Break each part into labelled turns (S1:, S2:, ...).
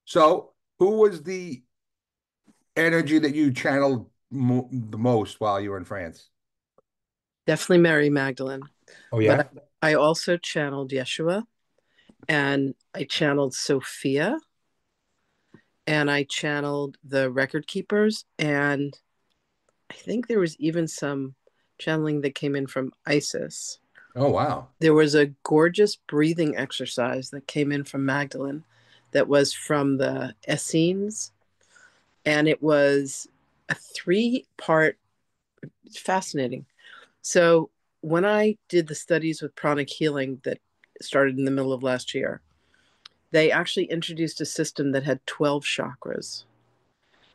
S1: So, who was the energy that you channeled the most while you were in France?
S2: Definitely Mary Magdalene.
S1: Oh
S2: But
S1: yeah.
S2: I also channeled Yeshua, and I channeled Sophia, and I channeled the record keepers, and I think there was even some channeling that came in from Isis.
S1: Oh wow.
S2: There was a gorgeous breathing exercise that came in from Magdalene that was from the Essenes, and it was a three-part, fascinating. So when I did the studies with pranic healing that started in the middle of last year, they actually introduced a system that had 12 chakras.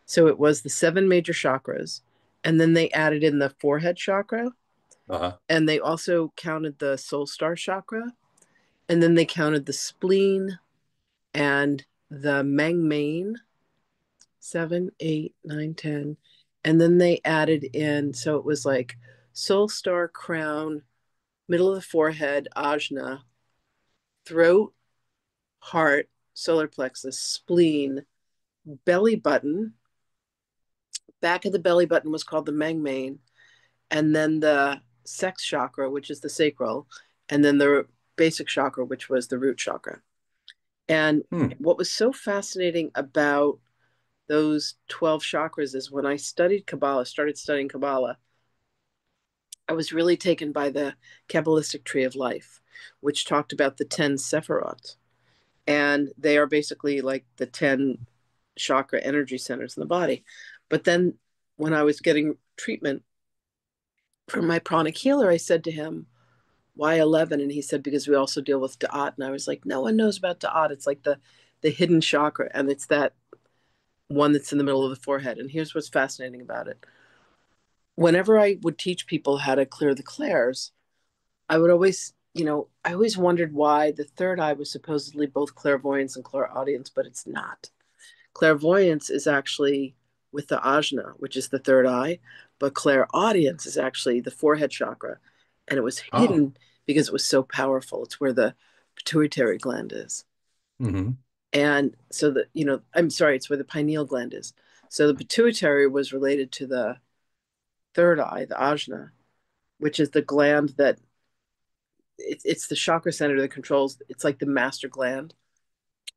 S2: So it was the seven major chakras, and then they added in the forehead chakra,
S1: Uh-huh.
S2: and they also counted the soul star chakra, and then they counted the spleen and the Mengmain, 7, 8, 9, 10. And then they added in, so it was like soul star, crown, middle of the forehead, ajna, throat, heart, solar plexus, spleen, belly button. Back of the belly button was called the Mengmain, and then the sex chakra, which is the sacral, and then the basic chakra, which was the root chakra. And
S1: Hmm.
S2: what was so fascinating about those 12 chakras is when I studied Kabbalah, started studying Kabbalah, I was really taken by the Kabbalistic tree of life, which talked about the 10 Sephirot. And they are basically like the 10 chakra energy centers in the body. But then when I was getting treatment from my pranic healer, I said to him, why 11? And he said, because we also deal with Daat. And I was like, no one knows about Daat. It's like the hidden chakra. And it's that one that's in the middle of the forehead. And here's what's fascinating about it. Whenever I would teach people how to clear the clairs, I would always, I always wondered why the third eye was supposedly both clairvoyance and clairaudience, but it's not. Clairvoyance is actually with the ajna, which is the third eye, but clairaudience is actually the forehead chakra. And it was
S1: Oh.
S2: hidden because it was so powerful. It's where the pituitary gland is.
S1: Hmm.
S2: And so I'm sorry, it's where the pineal gland is. So the pituitary was related to the third eye, the ajna, which is the gland that it's the chakra center that controls, it's like the master gland.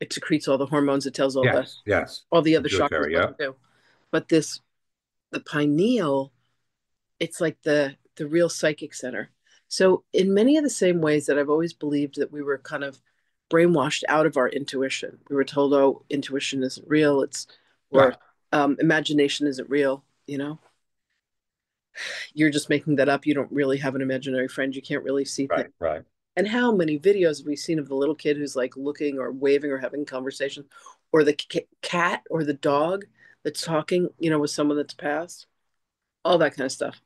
S2: It secretes all the hormones. It tells
S1: Yes. Yes.
S2: all the other chakras
S1: Pituitary.
S2: what
S1: Yeah.
S2: to do. But the pineal, it's like the real psychic center. So in many of the same ways that I've always believed that we were kind of brainwashed out of our intuition. We were told, oh, intuition isn't real. It's or
S1: Right.
S2: imagination isn't real. You're just making that up. You don't really have an imaginary friend. You can't really see things.
S1: Right. Right.
S2: And how many videos have we seen of the little kid who's like looking or waving or having conversation, or the cat or the dog that's talking, with someone that's passed, all that kind of stuff.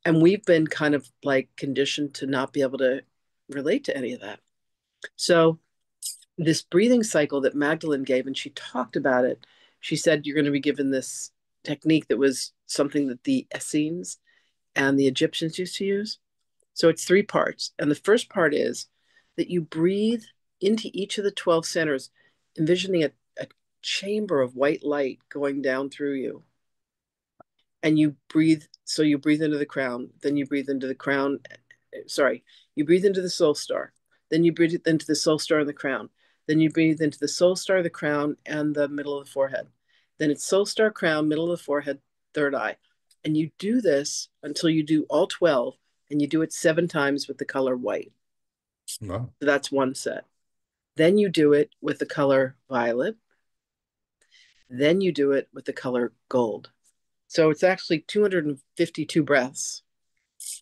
S2: And we've been kind of like conditioned to not be able to relate to any of that. So this breathing cycle that Magdalene gave, and she talked about it. She said you're going to be given this technique that was something that the Essenes and the Egyptians used to use. So it's three parts. And the first part is that you breathe into each of the 12 centers, envisioning a chamber of white light going down through you. And you breathe, so you breathe into the crown, then you breathe into the crown. Sorry, you breathe into the soul star, then you breathe into the soul star and the crown, then you breathe into the soul star, the crown, and the middle of the forehead. Then it's soul star, crown, middle of the forehead, third eye. And you do this until you do all 12, and you do it 7 times with the color white.
S1: No.
S2: So that's one set. Then you do it with the color violet. Then you do it with the color gold. So it's actually 252 breaths.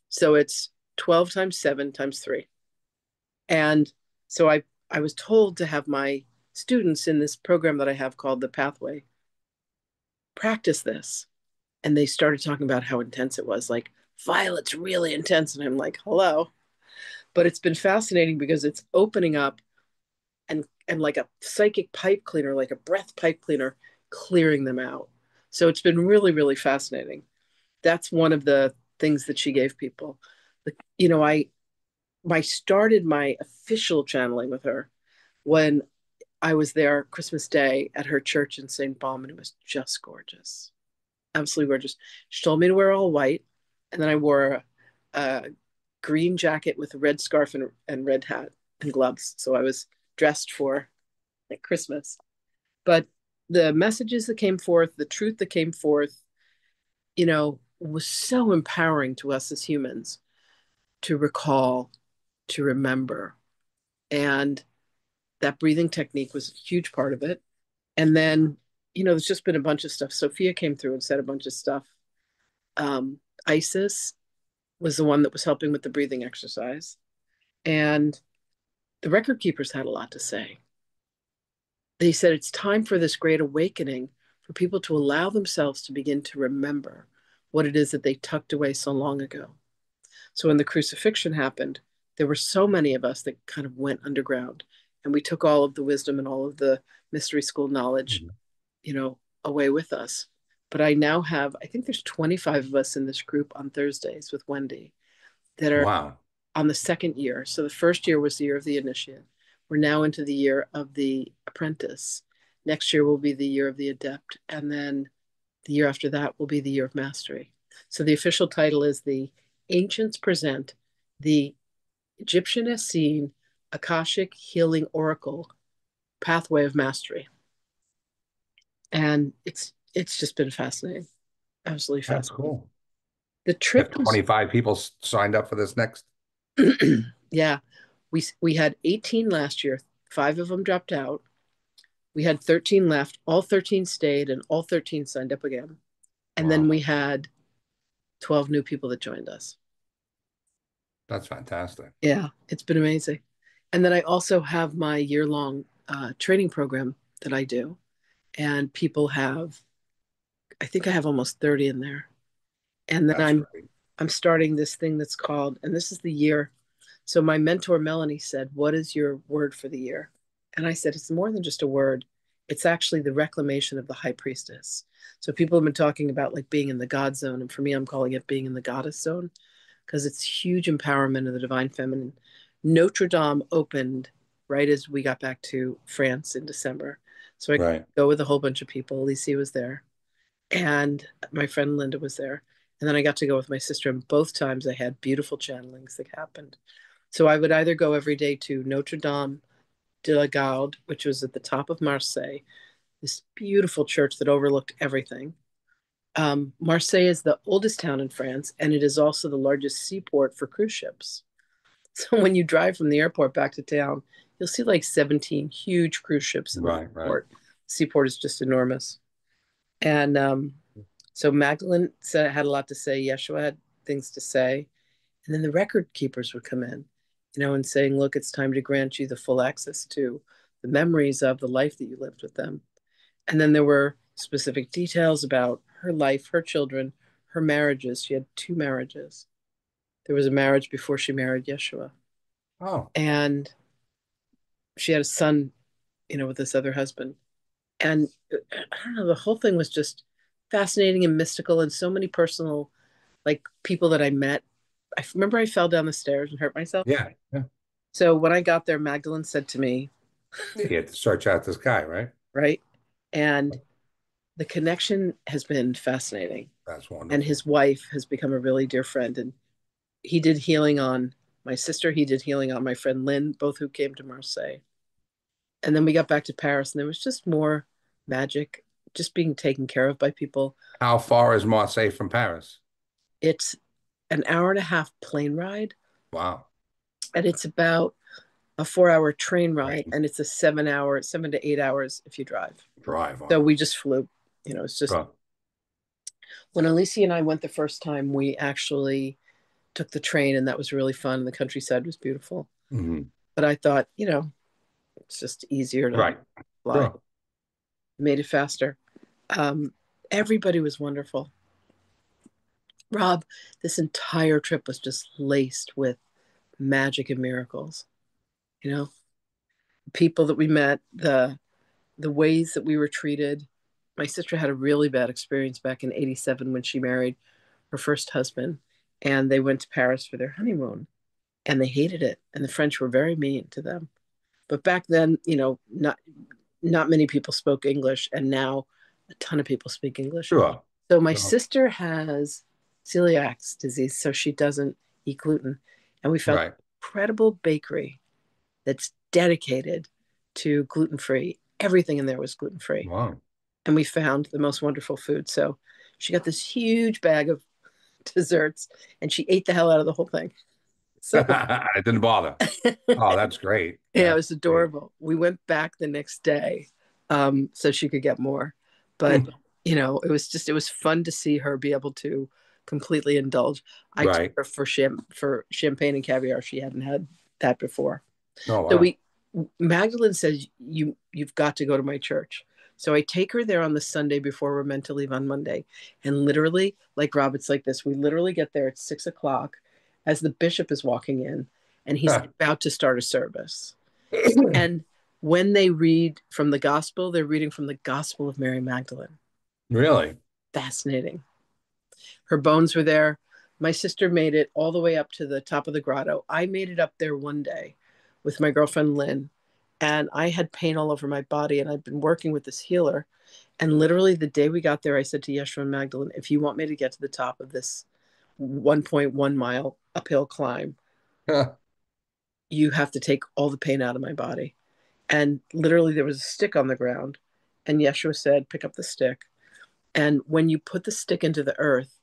S2: So it's 12 times 7 times 3. And so I was told to have my students in this program that I have called the Pathway practice this. And they started talking about how intense it was. Like, violet's really intense. And I'm like, hello. But it's been fascinating because it's opening up and like a psychic pipe cleaner, like a breath pipe cleaner, clearing them out. So it's been really, really fascinating. That's one of the things that she gave people. I started my official channeling with her when I was there Christmas Day at her church in St. Balm, and it was just gorgeous, absolutely gorgeous. She told me to wear all white, and then I wore a green jacket with a red scarf and red hat and gloves. So I was dressed for like Christmas. But the messages that came forth, the truth that came forth, was so empowering to us as humans to recall, to remember. And that breathing technique was a huge part of it. And then, there's just been a bunch of stuff. Sophia came through and said a bunch of stuff. Isis was the one that was helping with the breathing exercise. And the record keepers had a lot to say. They said it's time for this great awakening for people to allow themselves to begin to remember what it is that they tucked away so long ago. So when the crucifixion happened, there were so many of us that kind of went underground, and we took all of the wisdom and all of the mystery school knowledge,
S1: Mhm.
S2: away with us. But I now have, I think there's 25 of us in this group on Thursdays with Wendy that are
S1: Wow.
S2: on the second year. So the first year was the year of the initiate. We're now into the year of the apprentice. Next year will be the year of the adept. And then the year after that will be the year of mastery. So the official title is the Ancients Present the Egyptian Essene Akashic Healing Oracle Pathway of Mastery. And it's just been fascinating. Absolutely
S1: That's
S2: fascinating.
S1: cool.
S2: The
S1: You have
S2: trip was
S1: 25 people signed up for this next.
S2: yeah, we had 18 last year. 5 of them dropped out. We had 13 left. All 13 stayed, and all 13 signed up again. And then
S1: Wow.
S2: we had 12 new people that joined us.
S1: That's fantastic.
S2: Yeah, it's been amazing. And then I also have my year-long training program that I do, and people have, I think I have almost 30 in there. And then
S1: That's great.
S2: I'm starting this thing that's called, and this is the year. So my mentor Melanie said, "What is your word for the year?" And I said, "It's more than just a word. It's actually the reclamation of the high priestess." So people have been talking about like being in the God zone, and for me, I'm calling it being in the goddess zone because it's huge empowerment of the divine feminine. Notre Dame opened right as we got back to France in December. So I could
S1: Right.
S2: go with a whole bunch of people. Alicia was there, and my friend Linda was there. And then I got to go with my sister, and both times I had beautiful channelings that happened. So I would either go every day to Notre Dame de la Garde, which was at the top of Marseille, this beautiful church that overlooked everything. Marseille is the oldest town in France, and it is also the largest seaport for cruise ships. So when you drive from the airport back to town, you'll see like 17 huge cruise ships in the
S1: Right. Right.
S2: seaport. Seaport is just enormous. And so Magdalene said had a lot to say. Yeshua had things to say. And then the record keepers would come in, and saying, look, it's time to grant you the full access to the memories of the life that you lived with them. And then there were specific details about her life, her children, her marriages. She had 2 marriages. There was a marriage before she married Yeshua.
S1: Oh,
S2: And she had a son, with this other husband. And I don't know, the whole thing was just fascinating and mystical, and so many personal, like people that I met. I remember I fell down the stairs and hurt myself.
S1: yeah. Yeah.
S2: So when I got there, Magdalene said to me,
S1: You had to search out this guy, right?
S2: right? And the connection has been fascinating.
S1: That's
S2: And
S1: wonderful.
S2: his wife has become a really dear friend. And he did healing on my sister, he did healing on my friend Lynn, both who came to Marseille. And then we got back to Paris, and there was just more magic, just being taken care of by people.
S1: How far is Marseille from Paris?
S2: It's an hour and a half plane ride,
S1: Wow.
S2: and it's about a 4-hour train ride,
S1: Train
S2: and it's a 7 hour, 7 to 8 hours if you drive.
S1: drive.
S2: So
S1: Wow.
S2: we just flew. It's just
S1: Right.
S2: when Alicia and I went the first time, we actually took the train, and that was really fun. The countryside was beautiful.
S1: Mhm.
S2: But I thought, it's just easier to
S1: Right.
S2: fly.
S1: Sure.
S2: Made it faster. Um, Everybody was wonderful. Rob, this entire trip was just laced with magic and miracles. You know, People that we met, the ways that we were treated. My sister had a really bad experience back in '87 when she married her first husband, and they went to Paris for their honeymoon, and they hated it, and the French were very mean to them. But back then, not many people spoke English, and now a ton of people speak English.
S1: Sure.
S2: So my
S1: So,
S2: sister has celiac disease, so she doesn't eat gluten. And we found an
S1: right.
S2: incredible bakery that's dedicated to gluten free. Everything in there was gluten free.
S1: Wow.
S2: And we found the most wonderful food. So she got this huge bag of desserts and she ate the hell out of the whole thing. So
S1: It didn't bother. Oh, that's great.
S2: yeah, it
S1: That's
S2: was
S1: great.
S2: adorable. We went back the next day so she could get more. But,
S1: Mm.
S2: it was fun to see her be able to completely indulge. I took
S1: Right.
S2: her for champagne and caviar. She hadn't had that before.
S1: Oh,
S2: So
S1: wow.
S2: Magdalene says, you've got to go to my church. So I take her there on the Sunday before we're meant to leave on Monday. And literally, like Rob, it's like this. We literally get there at 6 o'clock as the bishop is walking in and he's about to start a service. And when they read from the gospel, they're reading from the gospel of Mary Magdalene.
S1: Really?
S2: Fascinating. Her bones were there. My sister made it all the way up to the top of the grotto. I made it up there one day with my girlfriend Lynn, and I had pain all over my body, and I'd been working with this healer. And literally, the day we got there, I said to Yeshua and Magdalene, if you want me to get to the top of this 1.1 mile uphill climb, you have to take all the pain out of my body. And literally, there was a stick on the ground, and Yeshua said, pick up the stick. And when you put the stick into the earth,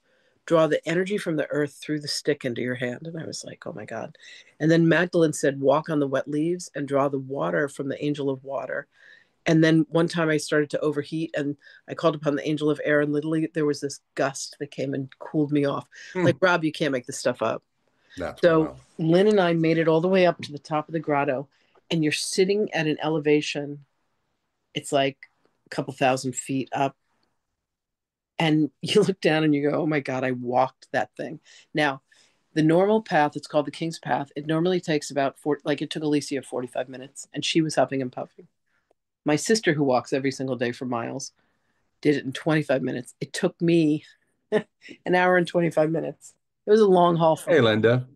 S2: draw the energy from the earth through the stick into your hand. And I was like, oh my God. And then Magdalene said, walk on the wet leaves and draw the water from the angel of water. And then one time I started to overheat and I called upon the angel of air, and literally there was this gust that came and cooled me off. Like,
S1: Mm.
S2: Rob, you can't make this stuff up.
S1: That's
S2: So
S1: wild.
S2: Lynn and I made it all the way up to the top of the grotto, and you're sitting at an elevation. It's like a couple thousand feet up, and you look down and you go, oh my God, I walked that thing. Now, the normal path, it's called the King's Path. It normally takes about like it took Alicia 45 minutes, and she was huffing and puffing. My sister, who walks every single day for miles, did it in 25 minutes. It took me an hour and 25 minutes. It was a long haul for
S1: Hey,
S2: me.
S1: Linda.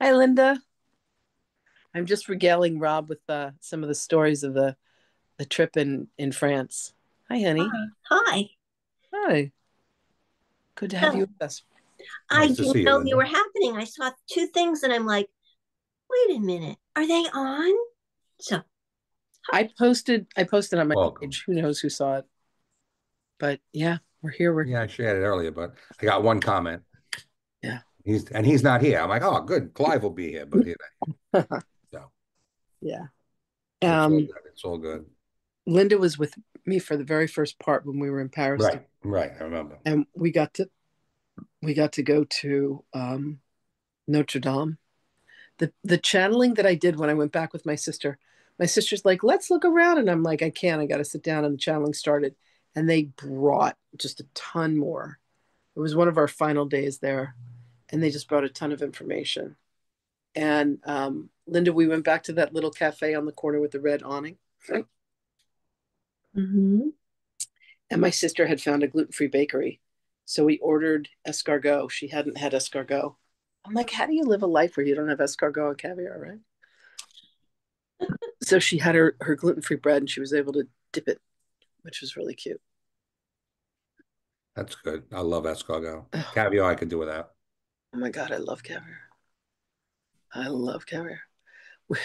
S2: Hi, Linda. I'm just regaling Rob with some of the stories of the trip in France. Hi, honey.
S3: Hi. Hi.
S2: Hi. Good to have you
S3: So
S2: with us.
S3: I
S1: Nice to
S3: didn't
S1: see you,
S3: know they
S1: Linda.
S3: were happening. I saw two things and I'm like, wait a minute, are they on? So,
S2: I posted on my
S1: Welcome.
S2: page. Who knows who saw it? But yeah, we're here. We're
S1: Yeah, I shared it earlier, but I got one comment.
S2: yeah.
S1: He's not here. I'm like, oh, good. Clive will be here, but so
S2: Yeah.
S1: it's all
S2: Um,
S1: good. It's all good.
S2: Linda was with me for the very first part when we were in Paris,
S1: Right, right. I remember.
S2: and we got to go to Notre Dame. The channeling that I did when I went back with my sister. My sister's like, let's look around, and I'm like, I can't. I got to sit down. And the channeling started, and they brought just a ton more. It was one of our final days there, and they just brought a ton of information. And Linda, we went back to that little cafe on the corner with the red awning.
S3: mhm.
S2: And my sister had found a gluten-free bakery. So we ordered escargot. She hadn't had escargot. I'm like, how do you live a life where you don't have escargot and caviar, right? So she had her gluten-free bread and she was able to dip it, which was really cute.
S1: That's good. I love escargot.
S2: Oh,
S1: Caviar, I could do without.
S2: oh my God, I love caviar. I love caviar. We,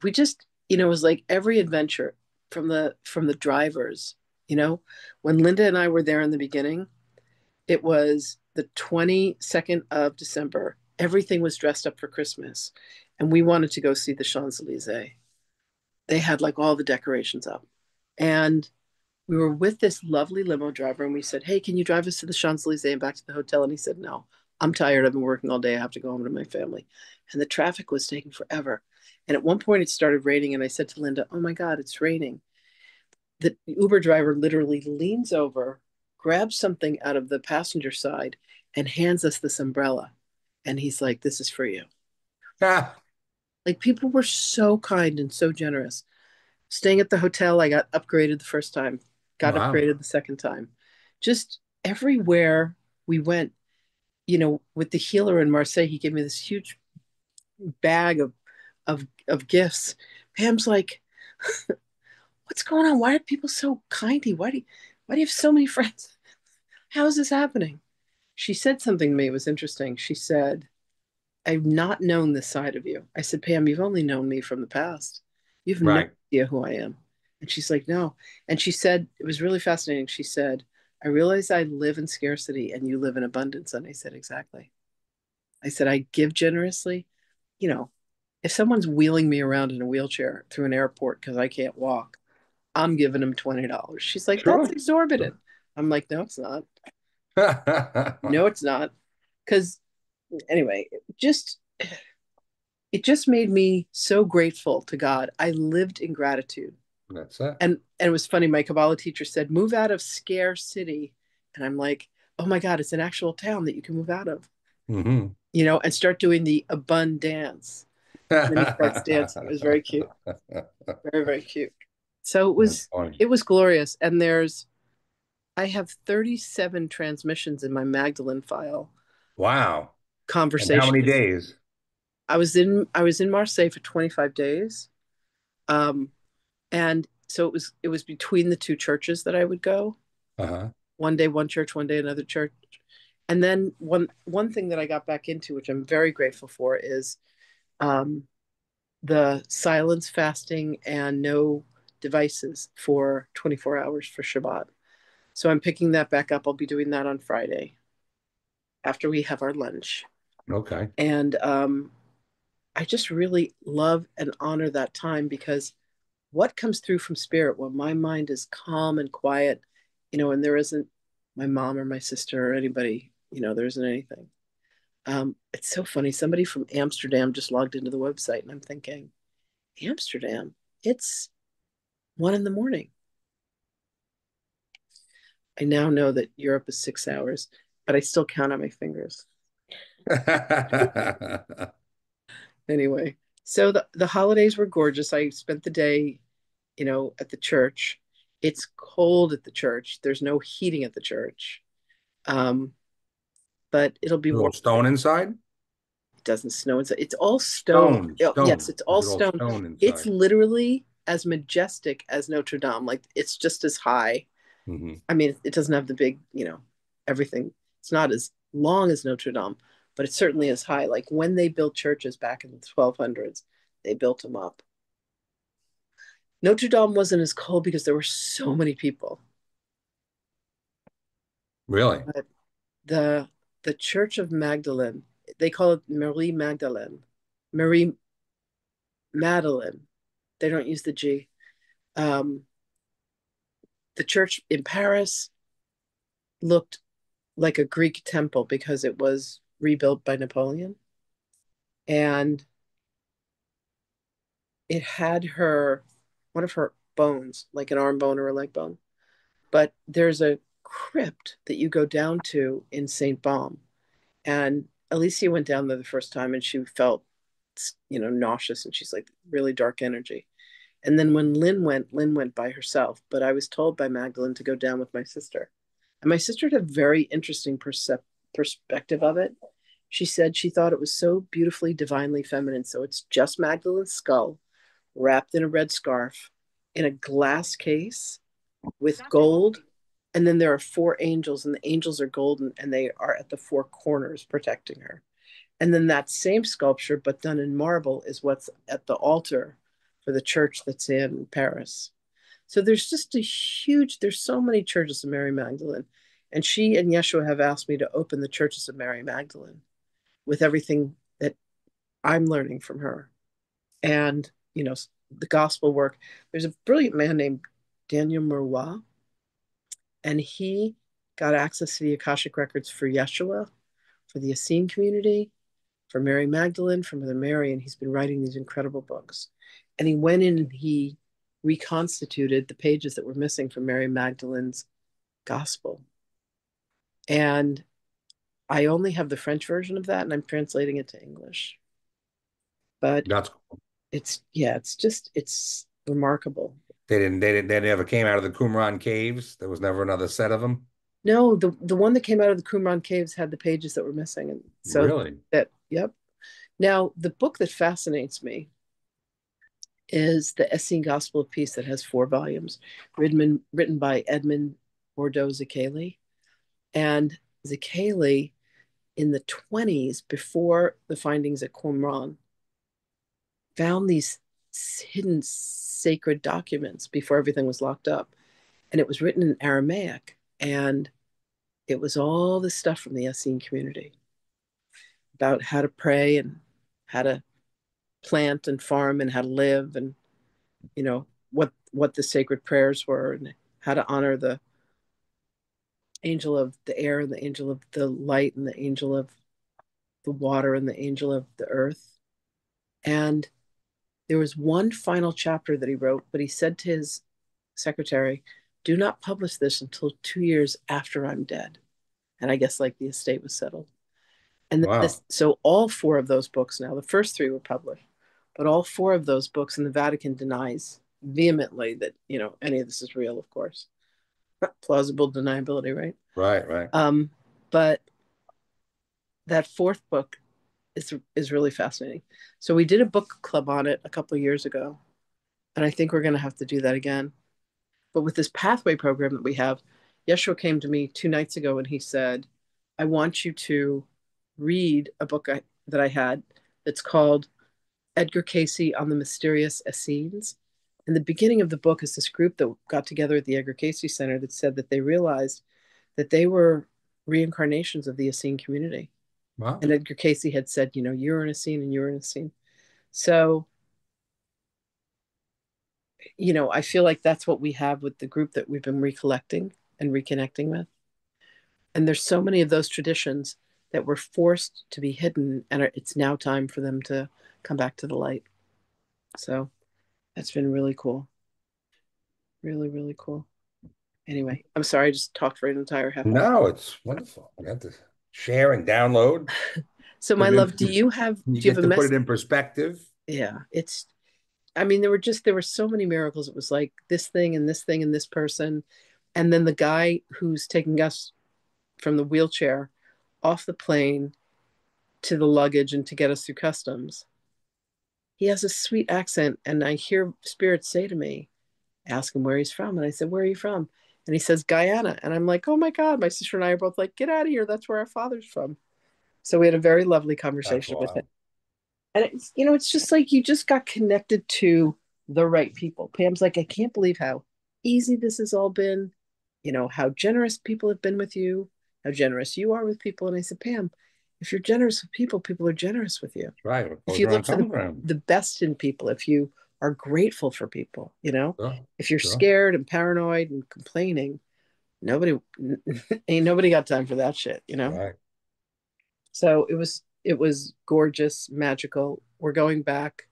S2: we just, it was like every adventure from the drivers, when Linda and I were there in the beginning. It was the 22nd of December. Everything was dressed up for Christmas. And we wanted to go see the Champs Elysees. They had like all the decorations up. And we were with this lovely limo driver and we said, hey, can you drive us to the Champs Elysees and back to the hotel? And he said, no, I'm tired. I've been working all day. I have to go home to my family. And the traffic was taking forever. And at one point it started raining. And I said to Linda, oh my God, it's raining. The Uber driver literally leans over, grabs something out of the passenger side, and hands us this umbrella. And he's like, this is for you.
S1: Ah,
S2: Like, people were so kind and so generous. Staying at the hotel, I got upgraded the first time, got
S1: wow.
S2: upgraded the second time. Just everywhere we went, with the healer in Marseille, he gave me this huge bag of gifts. Pam's like, what's going on? Why are people so kind to you? Why do you have so many friends? How is this happening? She said something to me. It was interesting. She said, I've not known this side of you. I said, Pam, you've only known me from the past. You have no
S1: Right.
S2: idea who I am. And she's like, no. And she said, it was really fascinating. She said, I realize I live in scarcity and you live in abundance. And I said, exactly. I said, I give generously. You know, if someone's wheeling me around in a wheelchair through an airport because I can't walk, I'm giving them $20. She's like, that's
S1: Sure.
S2: exorbitant. I'm like, no, it's not.
S1: That's
S2: No, it's not. Because anyway, just it just made me so grateful to God. I lived in gratitude.
S1: it.
S2: And it was funny, my Kabbalah teacher said, move out of scare city. And I'm like, oh my God, it's an actual town that you can move out of,
S1: Hmm.
S2: and start doing the abund dance. And then he starts dancing. It was very cute. Very, very cute. So
S1: That's funny.
S2: it was glorious. And I have 37 transmissions in my Magdalene file,
S1: Wow. And how many
S2: conversations.
S1: days?
S2: I was in Marseille for 25 days. Um, and so it was between the two churches that I would go.
S1: Uh-huh.
S2: One day one church, one day another church. And then one thing that I got back into, which I'm very grateful for, is um, the silence fasting and no devices for 24 hours for Shabbat. So I'm picking that back up. I'll be doing that on Friday after we have our lunch.
S1: Okay.
S2: And I just really love and honor that time, because what comes through from spirit when my mind is calm and quiet, and there isn't my mom or my sister or anybody, there isn't anything. It's so funny. Somebody from Amsterdam just logged into the website, and I'm thinking, Amsterdam, it's 1 a.m. I now know that Europe is 6 hours, but I still count on my fingers. Anyway, so the holidays were gorgeous. I spent the day, at the church. It's cold at the church. There's no heating at the church. Um, but it'll be
S1: A
S2: warm.
S1: little stone inside?
S2: It doesn't snow inside. It's all stone.
S1: Stone,
S2: Oh, yes,
S1: stone.
S2: it's
S1: Is
S2: all
S1: it all
S2: stone.
S1: stone
S2: It's
S1: inside?
S2: literally as majestic as Notre Dame. Like, it's just as high.
S1: Hmm.
S2: I mean, it doesn't have the big, everything. It's not as long as Notre Dame, but it's certainly as high. Like when they built churches back in the 1200s, they built them up. Notre Dame wasn't as cold because there were so many people.
S1: Really?
S2: But the the Church of Magdalene, they call it Marie Magdalene. Marie Magdalene. They don't use the G. Um, the church in Paris looked like a Greek temple because it was rebuilt by Napoleon. And it had one of her bones, like an arm bone or a leg bone. But there's a crypt that you go down to in St. Baume. And Alicia went down there the first time and she felt, nauseous, and she's like really dark energy. And then when Lynn went by herself, but I was told by Magdalene to go down with my sister. And my sister had a very interesting perspective of it. She said she thought it was so beautifully, divinely feminine. So it's just Magdalene's skull wrapped in a red scarf in a glass case with gold. And then there are four angels, and the angels are golden, and they are at the four corners protecting her. And then that same sculpture, but done in marble, is what's at the altar for the church that's in Paris. So there's so many churches of Mary Magdalene. And she and Yeshua have asked me to open the churches of Mary Magdalene with everything that I'm learning from her. And, the gospel work. There's a brilliant man named Daniel Murwa, and he got access to the Akashic records for Yeshua, for the Essene community, for Mary Magdalene, for Mother Mary, and he's been writing these incredible books. And he went in and he reconstituted the pages that were missing from Mary Magdalene's gospel. And I only have the French version of that, and I'm translating it to English. But
S1: That's cool.
S2: it's remarkable.
S1: They never came out of the Qumran caves. There was never another set of them.
S2: No, the one that came out of the Qumran caves had the pages that were missing, and so
S1: Really?
S2: yep. Now, the book that fascinates me is the Essene Gospel of Peace that has 4 volumes, written by Edmund Bordeaux Zakeli. And Zakeli, in the 20s, before the findings at Qumran, found these hidden sacred documents before everything was locked up. And it was written in Aramaic. And it was all this stuff from the Essene community about how to pray and how to plant and farm and how to live, and what the sacred prayers were, and how to honor the angel of the air and the angel of the light and the angel of the water and the angel of the earth. And there was one final chapter that he wrote, but he said to his secretary, do not publish this until 2 years after I'm dead. And I guess like the estate was settled. And
S1: Wow.
S2: so all 4 of those books now, the first 3 were published, but all 4 of those books, and the Vatican denies vehemently that, any of this is real, of course. Plausible deniability, right?
S1: Right, right.
S2: But that 4th book is really fascinating. So we did a book club on it a couple of years ago, and I think we're going to have to do that again. But with this pathway program that we have, Yeshua came to me 2 nights ago and he said, I want you to read a book that I had that's called Edgar Casey on the Mysterious Essenes. And the beginning of the book is this group that got together at the Edgar Casey Center that said that they realized that they were reincarnations of the Essene community.
S1: Wow.
S2: And Edgar Casey had said, you're an Essene and you're an Essene. So, I feel like that's what we have with the group that we've been recollecting and reconnecting with. And there's so many of those traditions that were forced to be hidden, and it's now time for them to come back to the light. So that's been really cool. Really, really cool. Anyway, I'm sorry I just talked for an entire half hour.
S1: No, it's wonderful. You have to share and download.
S2: So my love, do you have
S1: You get
S2: a
S1: to put it
S2: mess?
S1: in perspective.
S2: Yeah, there were so many miracles. It was like this thing and this thing and this person. And then the guy who's taking us from the wheelchair off the plane to the luggage and to get us through customs, he has a sweet accent. And I hear spirits say to me, ask him where he's from. And I said, where are you from? And he says, Guyana. And I'm like, oh my God, my sister and I are both like, get out of here. That's where our father's from. So we had a very lovely
S1: That's
S2: conversation with him.
S1: wild.
S2: And it's just like you just got connected to the right people. Pam's like, I can't believe how easy this has all been, how generous people have been with you, how generous you are with people. And I said, Pam, if you're generous with people, people are generous with you.
S1: Right. What
S2: If
S1: goes
S2: you
S1: around
S2: look for
S1: comes around.
S2: the best in people, if you are grateful for people,
S1: Sure,
S2: if you're
S1: sure.
S2: scared and paranoid and complaining, nobody ain't nobody got time for that shit.
S1: Right.
S2: So it was gorgeous, magical. We're going back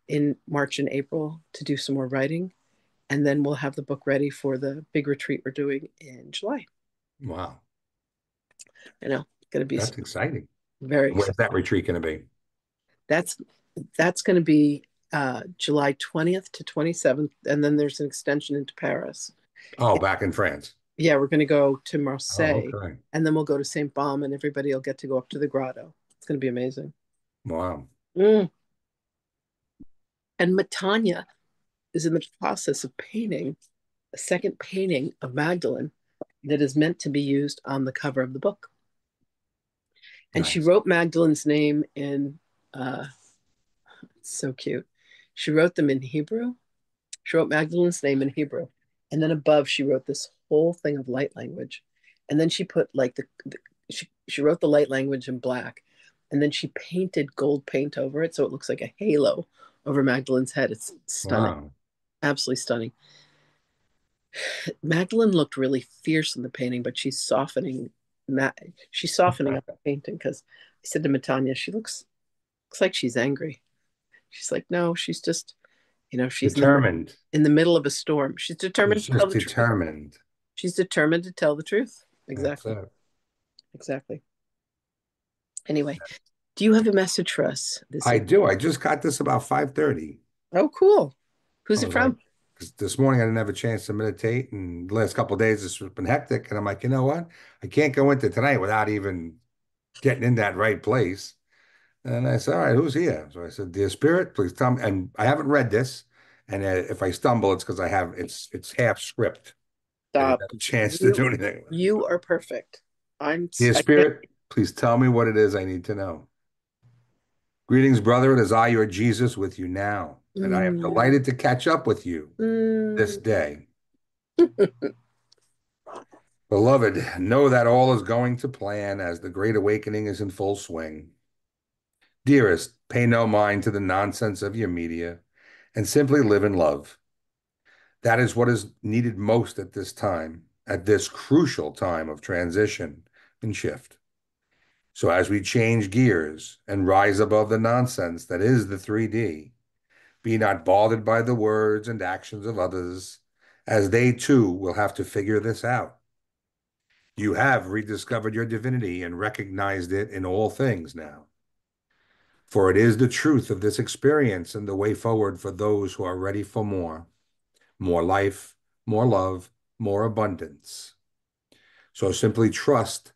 S2: in March and April to do some more writing, and then we'll have the book ready for the big retreat we're doing in July.
S1: Wow.
S2: Going to be
S1: That's exciting.
S2: very
S1: Where's
S2: exciting.
S1: that retreat going to be?
S2: That's going to be July 20th to 27th, and then there's an extension into Paris.
S1: Oh, back in France.
S2: Yeah, we're going to go to
S1: Oh,
S2: Marseille,
S1: okay.
S2: and then we'll go to St. Baume, and everybody will get to go up to the Grotto. It's going to be amazing.
S1: Wow.
S2: Mm. And Matanya is in the process of painting a second painting of Magdalene that is meant to be used on the cover of the book. And she
S1: Nice.
S2: wrote Magdalene's name in, it's so cute. She wrote them in Hebrew. She wrote Magdalene's name in Hebrew. And then above, she wrote this whole thing of light language. And then she put like she wrote the light language in black. And then she painted gold paint over it. So it looks like a halo over Magdalene's head. It's stunning.
S1: Wow.
S2: Absolutely stunning. Magdalene looked really fierce in the painting, but she's softening. She's softening up the painting because I said to Matanya, she looks like she's angry. She's like, no, she's just, she's
S1: Determined.
S2: in the middle of a storm. She's determined
S1: She's
S2: to tell
S1: just
S2: the truth.
S1: determined.
S2: She's determined to tell the truth.
S1: That's
S2: Exactly.
S1: it.
S2: Exactly. Anyway, do you have a message for us this
S1: I
S2: evening?
S1: do. I just got this about 5:30.
S2: Oh, cool. Who's
S1: I
S2: it
S1: was
S2: from?
S1: like, 'cause this morning I didn't have a chance to meditate, and the last couple of days it's been hectic. And I'm like, you know what? I can't go into tonight without even getting in that right place. And I said, all right, who's here? So I said, dear spirit, please tell me. And I haven't read this. And if I stumble, it's because it's half script. I didn't
S2: Stop.
S1: have a chance to
S2: You
S1: do anything with it.
S2: you
S1: So,
S2: are perfect.
S1: dear
S2: I can't.
S1: spirit, please tell me what it is I need to know. Greetings, brother. It is I, your Jesus, with you now. And I am
S2: Mm,
S1: delighted to catch up with you this
S2: mm.
S1: day. Beloved, know that all is going to plan as the great awakening is in full swing. Dearest, pay no mind to the nonsense of your media and simply live in love. That is what is needed most at this time, at this crucial time of transition and shift. So as we change gears and rise above the nonsense that is the 3D, be not bothered by the words and actions of others, as they too will have to figure this out. You have rediscovered your divinity and recognized it in all things now. For it is the truth of this experience and the way forward for those who are ready for more life, more love, more abundance. So simply trust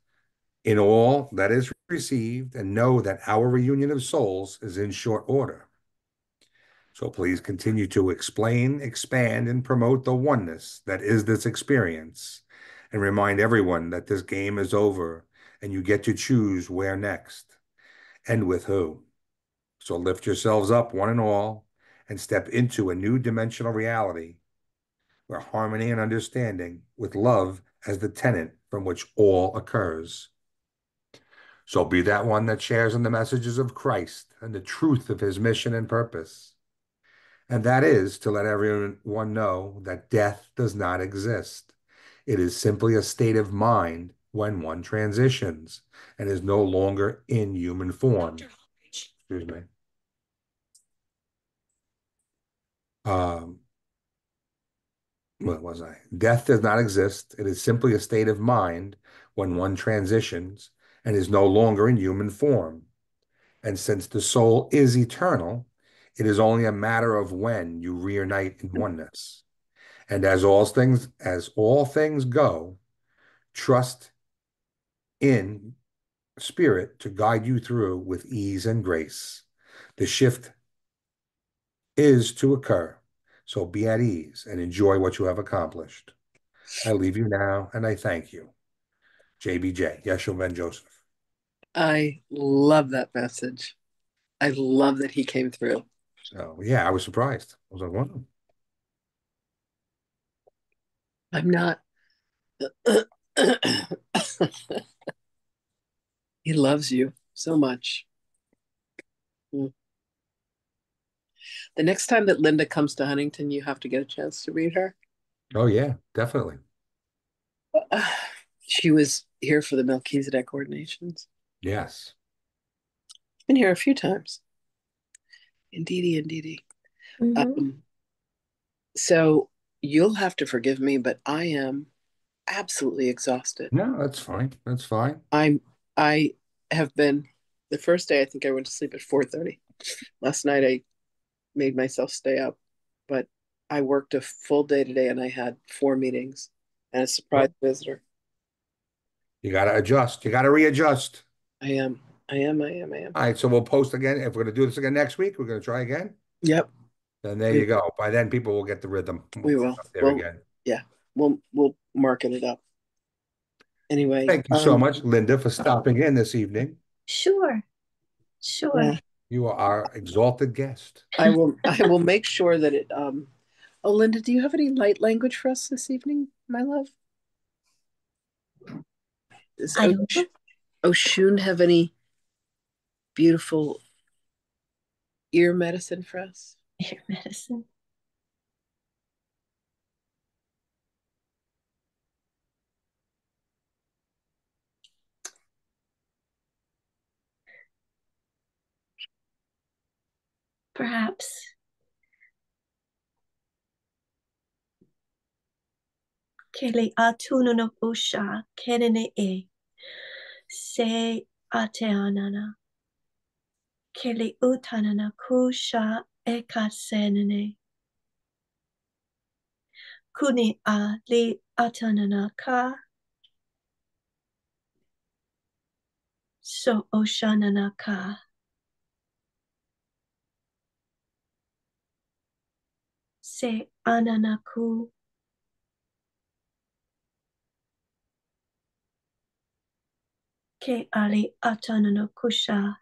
S1: in all that is received and know that our reunion of souls is in short order. So please continue to explain, expand, and promote the oneness that is this experience, and remind everyone that this game is over and you get to choose where next and with who. So lift yourselves up, one and all, and step into a new dimensional reality where harmony and understanding, with love as the tenet from which all occurs. So be that one that shares in the messages of Christ and the truth of his mission and purpose. And that is to let everyone know that death does not exist. It is simply a state of mind when one transitions and is no longer in human form. Excuse me. Um, what was I? Death does not exist. It is simply a state of mind when one transitions and is no longer in human form. And since the soul is eternal, it is only a matter of when you reunite in oneness. And as all things go, trust in spirit to guide you through with ease and grace. The shift is to occur, so be at ease and enjoy what you have accomplished. I leave you now, and I thank you. JBJ, Yeshua Ben Joseph.
S2: I love that message. I love that he came through.
S1: So yeah, I was surprised. I was like, wow.
S2: I'm not. He loves you so much. Mm. The next time that Linda comes to Huntington, you have to get a chance to read her.
S1: Oh yeah, definitely.
S2: She was here for the Melchizedek ordinations.
S1: Yes.
S2: Been here a few times. Indeedy, indeedy.
S3: Mm-hmm.
S2: So you'll have to forgive me, but I am absolutely exhausted.
S1: No, that's fine. That's fine.
S2: I have been the first day I think I went to sleep at 4:30. Last night I made myself stay up, but I worked a full day today and I had 4 meetings and a surprise
S1: Well,
S2: visitor.
S1: you got to adjust. You got to readjust.
S2: I am. I am. I am. I am.
S1: All right, so we'll post again. If we're going to do this again next week, we're going to try again.
S2: Yep.
S1: Then there
S2: We,
S1: you go. By then, people will get the rhythm. We'll
S2: we
S1: be
S2: will.
S1: up there
S2: Well,
S1: again.
S2: yeah. We'll market it up. Anyway,
S1: Thank you so much, Linda, for stopping in this evening.
S3: Sure. Sure.
S2: yeah,
S1: You are our exalted guest.
S2: I will make sure that it oh, Linda, do you have any light language for us this evening, my love? Does
S3: I don't know.
S2: Oshun have any beautiful ear medicine for us?
S3: Ear medicine. Perhaps. Kele atuno no usha kenene e se ateanana. Kele utanana kusha ekasenene. Kuni a li atanana ka. So oshanana ka. se ananaku. Ke ali atananakusha.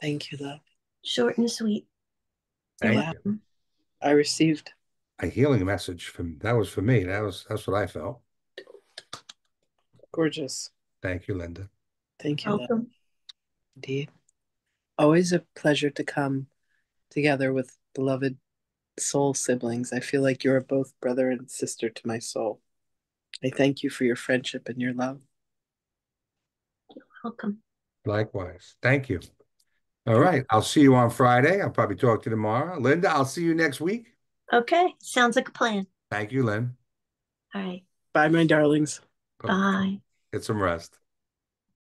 S2: Thank you, love.
S3: Short and sweet.
S1: Thank
S2: Yeah.
S1: you.
S2: I received.
S1: A healing message that was for me. That's what I felt.
S2: Gorgeous.
S1: Thank you, Linda.
S2: Thank you, love.
S3: Welcome.
S2: Indeed. Always a pleasure to come together with beloved soul siblings. I feel like you're both brother and sister to my soul. I thank you for your friendship and your love.
S3: Welcome.
S1: Likewise. Thank you. All right. I'll see you on Friday. I'll probably talk to you tomorrow. Linda, I'll see you next week.
S3: Okay. Sounds like a plan.
S1: Thank you, Lynn.
S3: All right.
S2: Bye, my darlings.
S3: Bye.
S1: Get some rest.